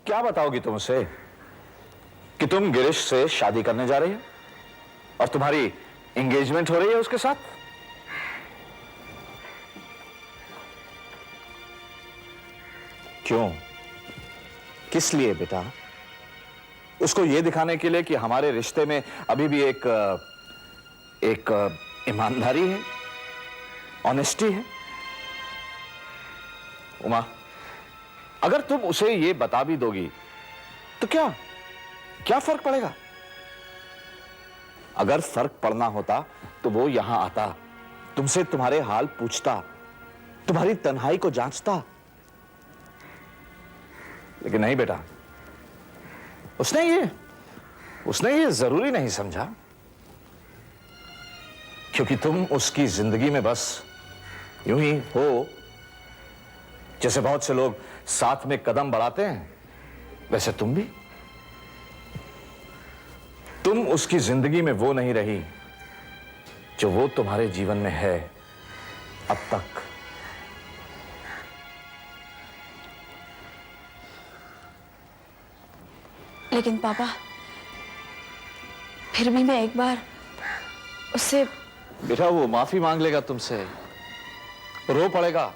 क्या बताओगी तुम उसे कि तुम गिरीश से शादी करने जा रही हो और तुम्हारी एंगेजमेंट हो रही है उसके साथ? क्यों? किस लिए बेटा? उसको यह दिखाने के लिए कि हमारे रिश्ते में अभी भी एक ईमानदारी है, ऑनेस्टी है। उमा, अगर तुम उसे यह बता भी दोगी तो क्या क्या फर्क पड़ेगा? अगर फर्क पड़ना होता तो वो यहां आता, तुमसे तुम्हारे हाल पूछता, तुम्हारी तन्हाई को जांचता। लेकिन नहीं बेटा, उसने ये जरूरी नहीं समझा, क्योंकि तुम उसकी जिंदगी में बस यूं ही हो। जैसे बहुत से लोग साथ में कदम बढ़ाते हैं, वैसे तुम उसकी जिंदगी में वो नहीं रही जो वो तुम्हारे जीवन में है अब तक। लेकिन पापा, फिर भी मैं एक बार उससे। बेटा, वो माफी मांग लेगा तुमसे, रो पड़ेगा,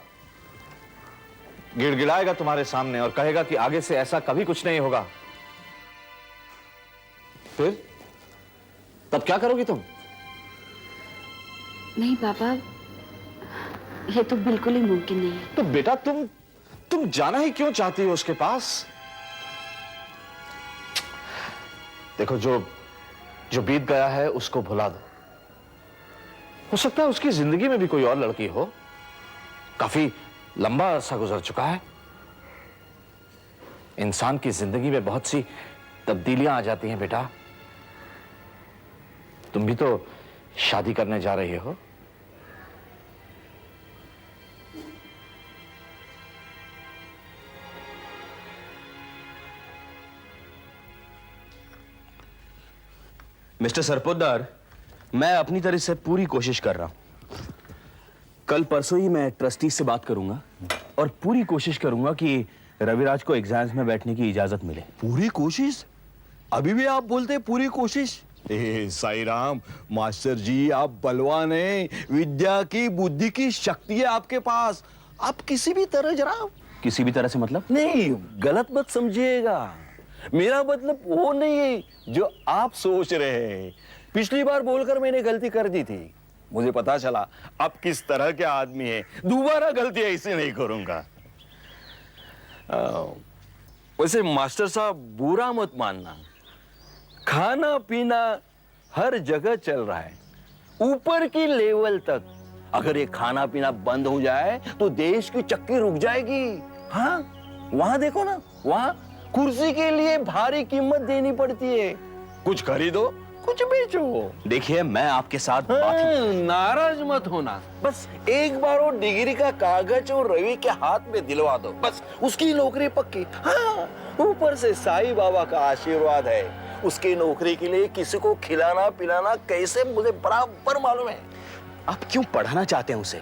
गिड़गिड़ाएगा तुम्हारे सामने और कहेगा कि आगे से ऐसा कभी कुछ नहीं होगा। फिर तब क्या करोगी तुम? नहीं पापा, ये तो बिल्कुल ही मुमकिन नहीं है। तो बेटा, तुम जाना ही क्यों चाहती हो उसके पास? देखो, जो बीत गया है उसको भुला दो। हो सकता है उसकी जिंदगी में भी कोई और लड़की हो। काफी लंबा अरसा गुजर चुका है। इंसान की जिंदगी में बहुत सी तब्दीलियां आ जाती हैं बेटा। तुम भी तो शादी करने जा रही हो। मिस्टर सरपोतदार, मैं अपनी तरफ से पूरी कोशिश कर रहा हूं। कल परसों ही मैं ट्रस्टी से बात करूंगा और पूरी कोशिश करूंगा कि रविराज को एग्जाम्स में बैठने की इजाजत मिले। पूरी कोशिश? अभी भी आप बोलते हैं पूरी कोशिश? साईं राम मास्टर जी, आप बलवान हैं, विद्या की बुद्धि की शक्ति है आपके पास। आप किसी भी तरह, जरा किसी भी तरह से मतलब? नहीं, गलत मत समझिएगा। मेरा मतलब वो नहीं है जो आप सोच रहे हैं। पिछली बार बोलकर मैंने गलती कर दी थी। मुझे पता चला आप किस तरह के आदमी हैं। दोबारा गलती ऐसे नहीं करूंगा। वैसे मास्टर साहब, बुरा मत मानना, खाना पीना हर जगह चल रहा है, ऊपर की लेवल तक। अगर ये खाना पीना बंद हो जाए तो देश की चक्की रुक जाएगी। हाँ, वहां देखो ना, वहां कुर्सी के लिए भारी कीमत देनी पड़ती है। कुछ खरीदो, कुछ बेचो। देखिए, मैं आपके साथ नाराज मत होना। बस एक बार वो डिग्री का कागज और रवि के हाथ में दिलवा दो, बस उसकी नौकरी पक्की। हाँ, ऊपर से साईं बाबा का आशीर्वाद है। उसकी नौकरी के लिए किसी को खिलाना पिलाना कैसे, मुझे बराबर मालूम है। आप क्यों पढ़ाना चाहते हैं उसे?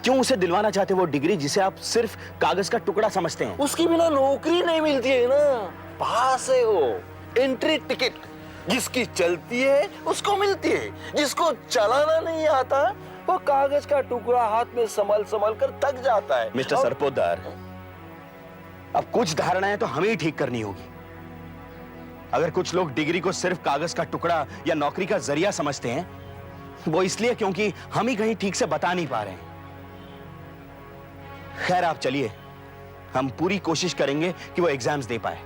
क्यों उसे दिलवाना चाहते हैं वो डिग्री जिसे आप सिर्फ कागज का टुकड़ा समझते हैं? उसके बिना नौकरी नहीं मिलती है ना। पास है वो, एंट्री टिकट। जिसकी चलती है उसको मिलती है, जिसको चलाना नहीं आता वो कागज का टुकड़ा हाथ में संभल संभल कर थक जाता है। मिस्टर सरपोतदार, अब कुछ धारणाएं तो हमें ही ठीक करनी होगी। अगर कुछ लोग डिग्री को सिर्फ कागज का टुकड़ा या नौकरी का जरिया समझते हैं, वो इसलिए क्योंकि हम ही कहीं ठीक से बता नहीं पा रहे हैं। खैर, आप चलिए, हम पूरी कोशिश करेंगे कि वो एग्जाम्स दे पाए।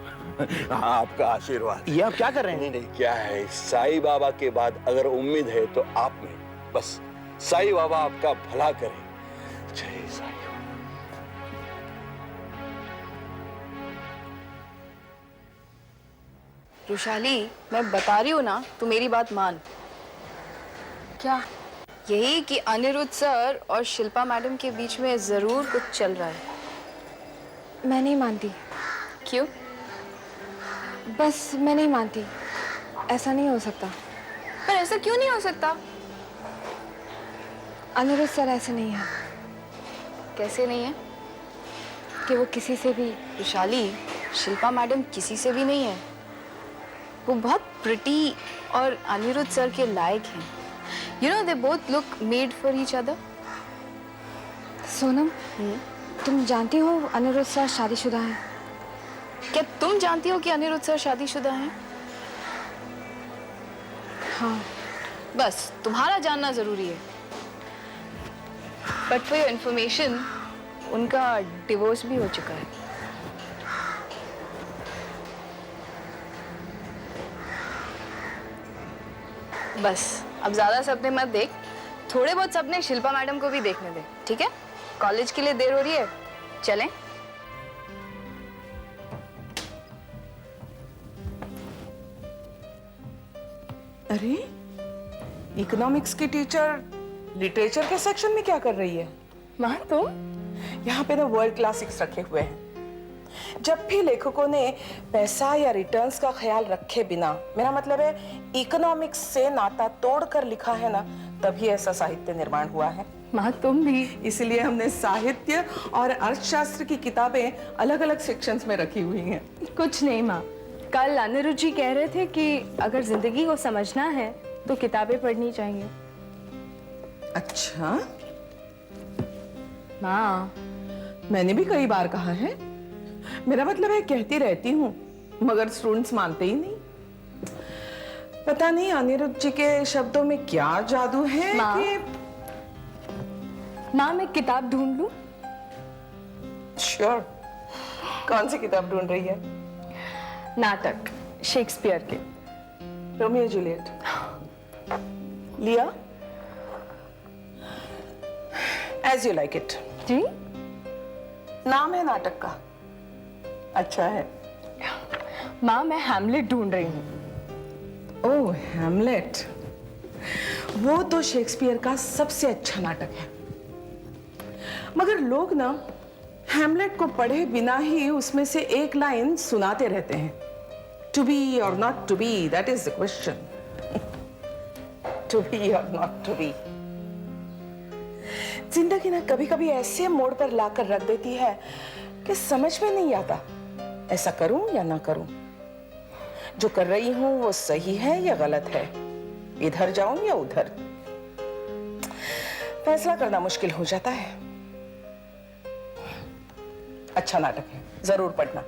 आपका आशीर्वाद। ये आप क्या कर रहे हैं? नहीं, क्या है, साईं बाबा के बाद अगर उम्मीद है तो आप में। बस साईं बाबा आपका भला करें। जय साईं। रुशाली, मैं बता रही हूँ ना, तू मेरी बात मान। क्या? यही कि अनिरुद्ध सर और शिल्पा मैडम के बीच में जरूर कुछ चल रहा है। मैं नहीं मानती। क्यों? बस मैं नहीं मानती, ऐसा नहीं हो सकता। पर ऐसा क्यों नहीं हो सकता? अनिरुद्ध सर ऐसे नहीं है। कैसे नहीं है? कि वो किसी से भी। रुशाली, शिल्पा मैडम किसी से भी नहीं है। वो बहुत प्रिटी और अनिरुद्ध सर के लायक हैं। You know they both look made for each other. Sonam, तुम जानती हो अनिरुद्ध सर शादीशुदा हैं? क्या तुम जानती हो कि अनिरुद्ध सर शादीशुदा हैं? हाँ। बस तुम्हारा जानना जरूरी है। बट फॉर योर इंफॉर्मेशन, उनका डिवोर्स भी हो चुका है। बस अब ज्यादा सपने मत देख, थोड़े बहुत सपने शिल्पा मैडम को भी देखने दे, ठीक है? कॉलेज के लिए देर हो रही है, चलें? अरे, इकोनॉमिक्स की टीचर लिटरेचर के सेक्शन में क्या कर रही है? माँ तुम यहाँ पे ना वर्ल्ड क्लासिक्स रखे हुए हैं। जब भी लेखकों ने पैसा या रिटर्न्स का ख्याल रखे बिना, मेरा मतलब है इकोनॉमिक्स से नाता तोड़कर लिखा है ना, तभी ऐसा साहित्य निर्माण हुआ है। माँ तुम भी, इसलिए हमने साहित्य और अर्थशास्त्र की किताबें अलग अलग सेक्शंस में रखी हुई हैं। कुछ नहीं माँ, कल अनिरुद्ध जी कह रहे थे कि अगर जिंदगी को समझना है तो किताबें पढ़नी चाहिए। अच्छा माँ, मैंने भी कई बार कहा है, मेरा मतलब है कहती रहती हूँ, मगर स्टूडेंट्स मानते ही नहीं। पता नहीं अनिरुद्ध जी के शब्दों में क्या जादू है कि... माँ मैं किताब ढूंढ लूं? श्योर। कौन सी किताब ढूंढ रही है? नाटक शेक्सपियर के। Romeo Juliet. लिया? As you like it. जी? नाम है नाटक का, अच्छा है। माँ मैं हैमलेट ढूंढ रही हूँ। ओह हैमलेट, वो तो शेक्सपियर का सबसे अच्छा नाटक है, मगर लोग ना हैमलेट को पढ़े बिना ही उसमें से एक लाइन सुनाते रहते हैं। To be or not to be, that is the question. To be or not to be. जिंदगी ना कभी कभी ऐसे मोड़ पर लाकर रख देती है कि समझ में नहीं आता ऐसा करूं या ना करूं, जो कर रही हूं वो सही है या गलत है, इधर जाऊं या उधर। फैसला करना मुश्किल हो जाता है। अच्छा नाटक है, जरूर पढ़ना,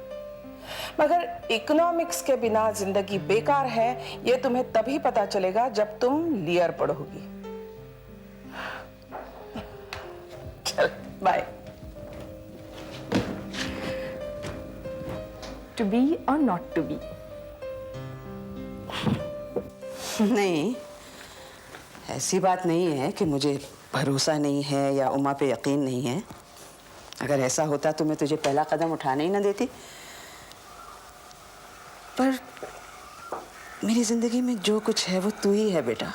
मगर इकोनॉमिक्स के बिना जिंदगी बेकार है ये तुम्हें तभी पता चलेगा जब तुम लियर पढ़ोगी। चल bye. To be or not to B. नहीं, ऐसी बात नहीं है कि मुझे भरोसा नहीं है या उमा पे यकीन नहीं है। अगर ऐसा होता तो मैं तुझे पहला कदम उठाने ही ना देती। पर मेरी जिंदगी में जो कुछ है वो तू ही है बेटा।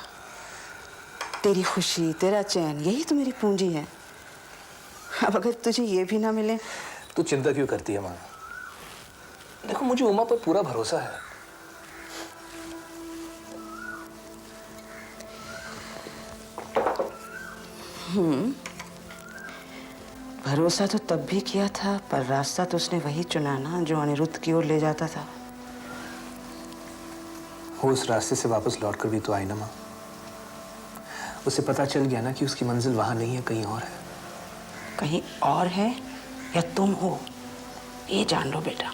तेरी खुशी, तेरा चैन, यही तो मेरी पूंजी है। अब अगर तुझे ये भी ना मिले तू चिंता क्यों करती है माँ? देखो मुझे उमा पर पूरा भरोसा है। भरोसा तो तब भी किया था, पर रास्ता तो उसने वही चुना ना जो अनिरुद्ध की ओर ले जाता था। वो उस रास्ते से वापस लौट कर भी तो आई ना माँ। उसे पता चल गया ना कि उसकी मंजिल वहां नहीं है, कहीं और है। कहीं और है या तुम हो, ये जान लो बेटा।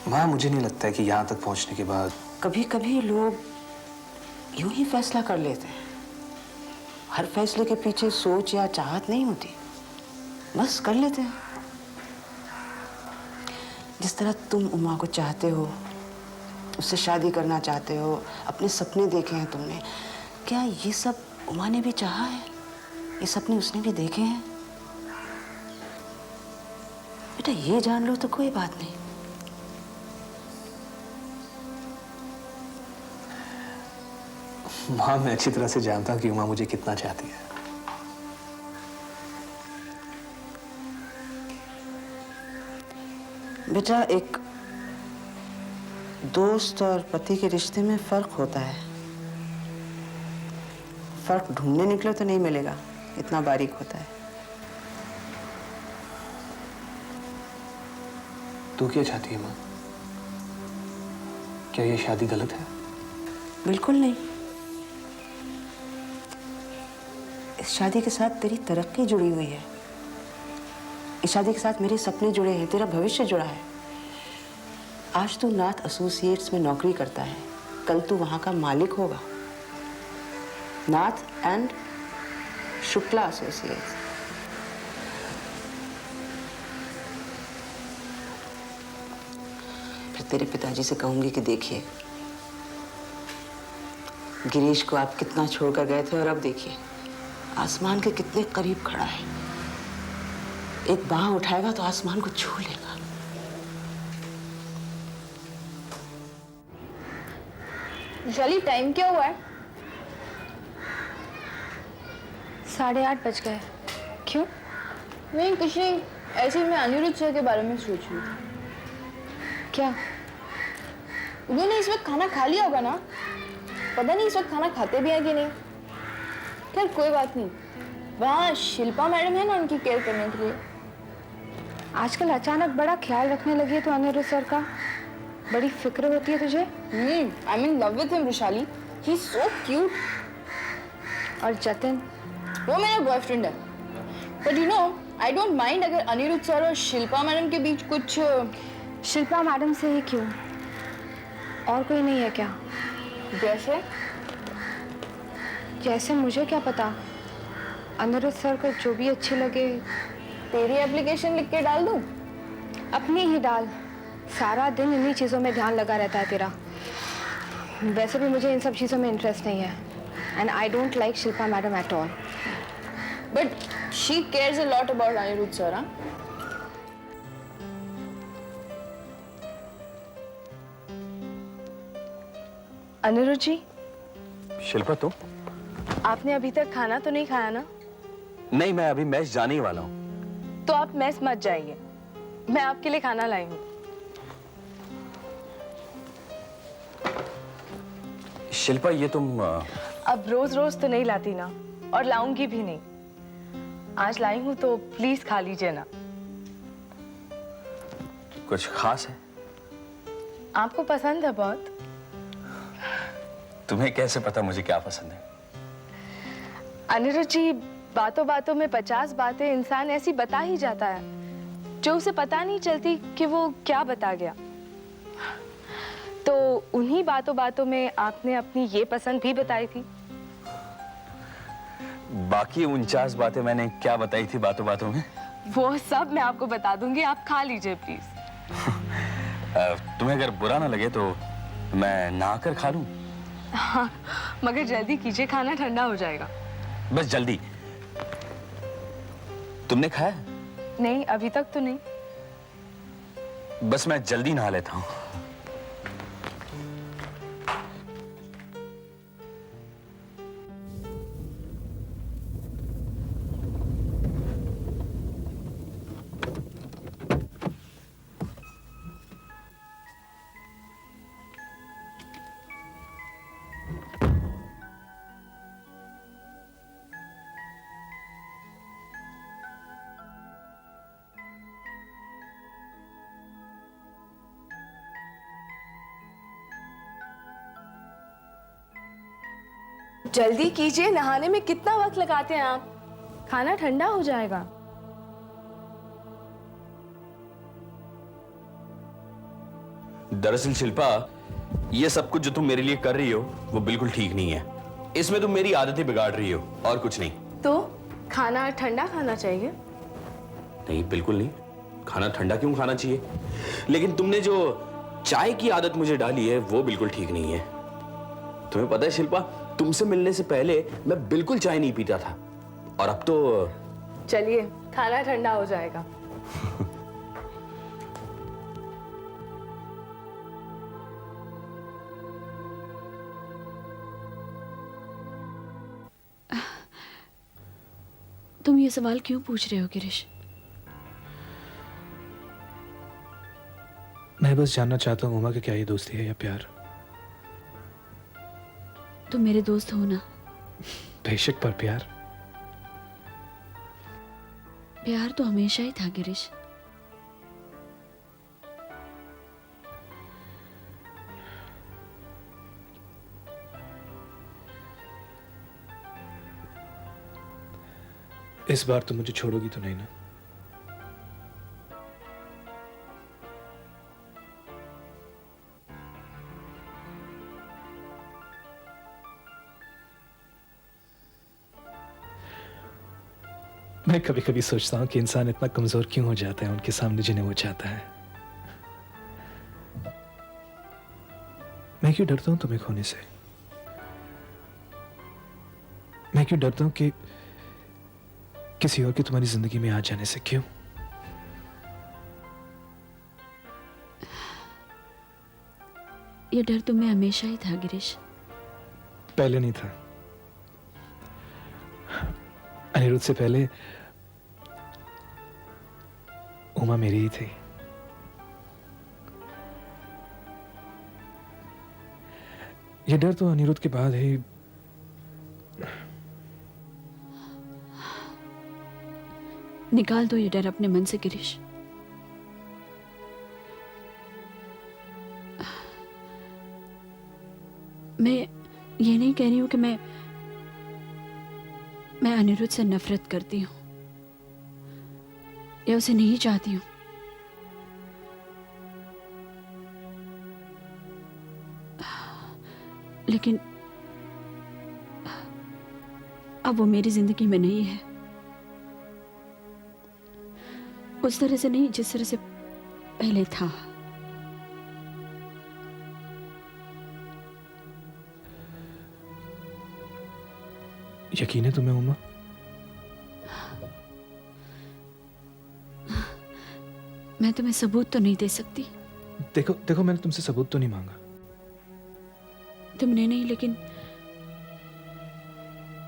माँ मुझे नहीं लगता है कि यहाँ तक पहुँचने के बाद कभी कभी लोग यूं ही फैसला कर लेते हैं। हर फैसले के पीछे सोच या चाहत नहीं होती, बस कर लेते हैं। जिस तरह तुम उमा को चाहते हो, उससे शादी करना चाहते हो, अपने सपने देखे हैं तुमने, क्या ये सब उमा ने भी चाहा है? ये सपने उसने भी देखे हैं? बेटा ये जान लो तो कोई बात नहीं। माँ मैं अच्छी तरह से जानता हूँ कि उमा मुझे कितना चाहती है। बेटा एक दोस्त और पति के रिश्ते में फर्क होता है। फर्क ढूंढने निकलो तो नहीं मिलेगा, इतना बारीक होता है। तू क्या चाहती है माँ? क्या ये शादी गलत है? बिल्कुल नहीं। इस शादी के साथ तेरी तरक्की जुड़ी हुई है। इस शादी के साथ मेरे सपने जुड़े हैं, तेरा भविष्य जुड़ा है। आज तू नाथ एसोसिएट्स में नौकरी करता है, कल तू वहां का मालिक होगा। नाथ एंड शुक्ला एसोसिएट्स। फिर तेरे पिताजी से कहूंगी कि देखिए, गिरीश को आप कितना छोड़कर गए थे और अब देखिए आसमान के कितने करीब खड़ा है। एक बांह उठाएगा तो आसमान को छू लेगा। विशाली, टाइम क्या हुआ है? 8:30 बज गए। क्यों? नहीं कुछ नहीं, ऐसे ही मैं अनिरुद्ध सर के बारे में सोच रही थी। क्या? उन्होंने इस वक्त खाना खा लिया होगा ना? पता नहीं इस वक्त खाना खाते भी हैं कि नहीं। खैर कोई बात नहीं, वहाँ शिल्पा मैडम है ना उनकी केयर करने के लिए। आजकल अचानक बड़ा ख्याल रखने लगी है तो अनिरुद्ध सर का। बड़ी फिक्र होती है तुझे। I mean love with him Vishali, he is so cute. और जतिन? वो मेरा बॉयफ्रेंड है। But you know, I don't mind अगर अनिरुद्ध सर और शिल्पा मैडम के बीच कुछ। शिल्पा मैडम से ही क्यों? और कोई नहीं है क्या? जैसे? जैसे मुझे क्या पता। अनिरुद्ध सर को जो भी अच्छी लगे। तेरी एप्लीकेशन लिख के डाल दूं? अपनी ही डाल। सारा दिन इन्हीं चीज़ों में ध्यान लगा रहता है तेरा। वैसे भी मुझे इन सब चीज़ों में इंटरेस्ट नहीं है। And I don't like Shilpa madam at all. But she cares a lot about Anirudh sir. हाँ, अनिरुद्ध जी, शिल्पा तुम? आपने अभी तक खाना तो नहीं खाया ना? नहीं, मैं अभी मैच जाने ही वाला हूँ। तो आप मेस मत जाइए, मैं आपके लिए खाना लाई हूँ। शिल्पा ये तुम अब रोज रोज तो नहीं लाती ना, और लाऊंगी भी नहीं। आज लाई हूँ तो प्लीज खा लीजिए ना। कुछ खास है? आपको पसंद है बहुत। तुम्हें कैसे पता मुझे क्या पसंद है? अनिरुद्ध जी, बातों बातों में 50 बातें इंसान ऐसी बता ही जाता है जो उसे पता नहीं चलती कि वो क्या बता गया। तो उन्हीं बातों बातों में आपने अपनी ये पसंद भी बताई थी। बाकी 49 बातें मैंने क्या बताई थी बातों बातों में? वो सब मैं आपको बता दूंगी, आप खा लीजिए प्लीज। तुम्हें अगर बुरा ना लगे तो मैं नहाकर खा लूं? हाँ, मगर जल्दी कीजिए, खाना ठंडा हो जाएगा। बस जल्दी। तुमने खाया? नहीं, अभी तक तो नहीं। बस मैं जल्दी नहा लेता हूं। जल्दी कीजिए, नहाने में कितना वक्त लगाते हैं आप? खाना ठंडा हो जाएगा। दरअसल शिल्पा, ये सब कुछ जो तुम मेरे लिए कर रही हो वो बिल्कुल ठीक नहीं है। इसमें तुम मेरी आदतें बिगाड़ रही हो और कुछ नहीं। तो खाना ठंडा खाना चाहिए? नहीं, बिल्कुल नहीं। खाना ठंडा क्यों खाना चाहिए? लेकिन तुमने जो चाय की आदत मुझे डाली है वो बिल्कुल ठीक नहीं है। तुम्हें पता है शिल्पा, तुमसे मिलने से पहले मैं बिल्कुल चाय नहीं पीता था, और अब तो। चलिए, खाना ठंडा हो जाएगा। तुम ये सवाल क्यों पूछ रहे हो गिरीश? मैं बस जानना चाहता हूँ उमा कि क्या ये दोस्ती है या प्यार? तुम मेरे दोस्त हो ना? बेशक, पर प्यार? प्यार तो हमेशा ही था गिरीश। इस बार तुम मुझे छोड़ोगी तो नहीं ना? मैं कभी कभी सोचता हूं कि इंसान इतना कमजोर क्यों हो जाता है उनके सामने जिन्हें वो चाहता है। मैं क्यों डरता हूं तुम्हें खोने से? मैं क्यों डरता हूं कि किसी और के तुम्हारी जिंदगी में आ जाने से? क्यों? ये डर तुम्हें हमेशा ही था गिरीश। पहले नहीं था। अनिरुद्ध से पहले उमा मेरी ही थी। ये डर तो अनिरुद्ध के बाद ही निकाल दो ये डर अपने मन से गिरीश। मैं ये नहीं कह रही हूं कि मैं अनिरुद्ध से नफरत करती हूं या उसे नहीं चाहती हूं। लेकिन अब वो मेरी जिंदगी में नहीं है। उस तरह से नहीं जिस तरह से पहले था। यकीन है तुम्हें उमा? मैं तुम्हें सबूत तो नहीं दे सकती। देखो देखो, मैंने तुमसे सबूत तो नहीं मांगा। तुमने नहीं, लेकिन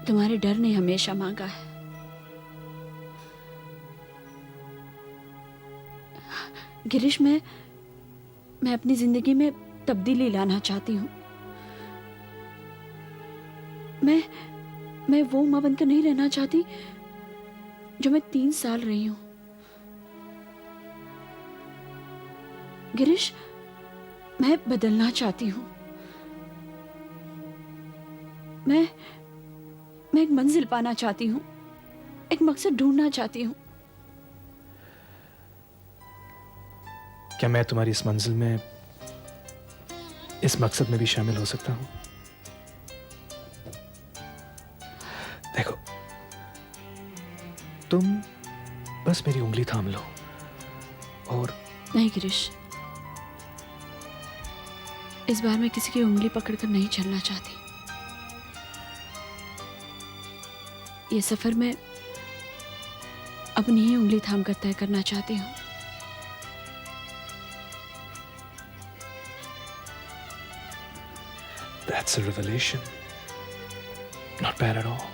तुम्हारे डर ने हमेशा मांगा है। गिरीश, मैं अपनी जिंदगी में तब्दीली लाना चाहती हूँ। मैं वो उमा बनकर नहीं रहना चाहती जो मैं 3 साल रही हूं। गिरीश, मैं बदलना चाहती हूं। मैं एक मंजिल पाना चाहती हूं, एक मकसद ढूंढना चाहती हूं। क्या मैं तुम्हारी इस मंजिल में, इस मकसद में भी शामिल हो सकता हूं? देखो, तुम बस मेरी उंगली थाम लो और... नहीं गिरीश, इस बार मैं किसी की उंगली पकड़कर नहीं चलना चाहती। ये सफर मैं अपनी ही उंगली थामकर तय करना चाहती हूँ। That's a revelation. Not bad at all.